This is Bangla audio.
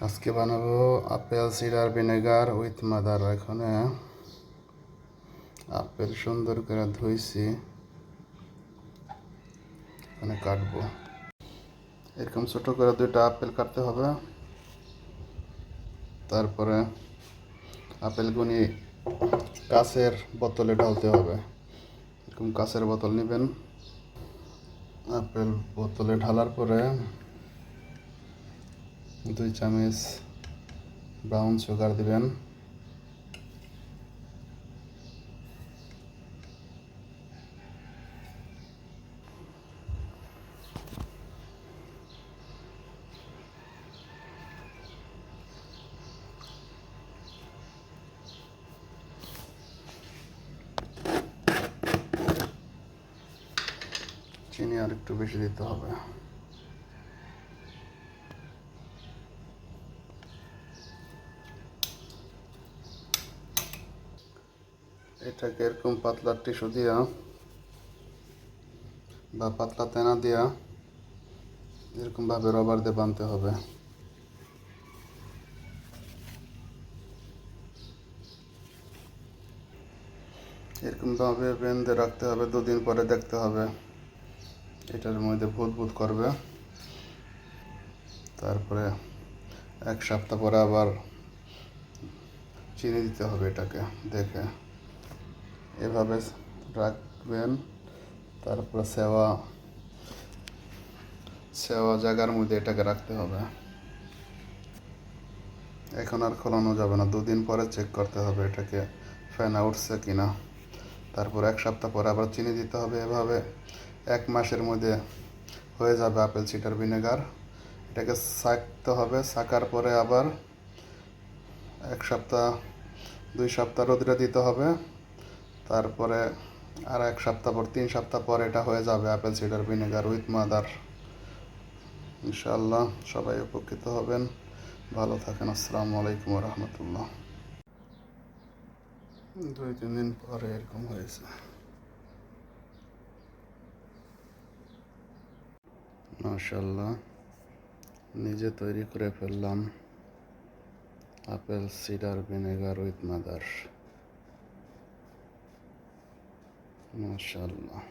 আজকে বানাবো apple cider vinegar with mother. এখানে আপেল সুন্দর করে ধুইছি, এখানে কাটবো। এরকম ছোট করে 2টা আপেল কাটতে হবে। তারপরে আপেলগুনি কাঁচের বোতলে ঢালতে হবে। এরকম কাঁচের বোতল নেবেন। আপেল বোতলে ঢালার পরে 2 চামচ ব্রাউন সুগার দিবেন। চিনি আর একটু বেশি দিতে হবে। এটাকে এরকম পাতলা টিস্যু দিয়া বা পাতলা তেনা দিয়া এরকমভাবে রবার দিয়ে বাঁধতে হবে। এরকমভাবে বেঁধে রাখতে হবে। 2 দিন পরে দেখতে হবে এটার মধ্যে ভুত করবে। তারপরে 1 সপ্তাহ পরে আবার চিনি দিতে হবে। এটাকে দেখে এভাবে রাখবেন। তারপরে সেওয়া জায়গার মধ্যে এটাকে রাখতে হবে। এখন আর খোলানো যাবে না। 2 দিন পরে চেক করতে হবে এটাকে ফেনা উঠছে কিনা। তারপর 1 সপ্তাহ পরে আবার চিনি দিতে হবে। এভাবে 1 মাসের মধ্যে হয়ে যাবে আপেল সিডার ভিনেগার। এটাকে ছাঁকতে হবে। ছাঁকার পরে আবার 1 সপ্তাহ 2 সপ্তাহ রোদে দিতে হবে। তারপরে আর 1 সপ্তাহ পর 3 সপ্তাহ পর এটা হয়ে যাবে apple cider vinegar with mother. ইনশাআল্লাহ সবাই উপকৃত হবেন। ভালো থাকেন। আসসালামু আলাইকুম ওয়া রাহমাতুল্লাহ। 2-3 দিন পরে এরকম হয়েছে। মাশাআল্লাহ, নিজে তৈরি করে ফেললাম apple cider vinegar with mother. মাশাআল্লাহ।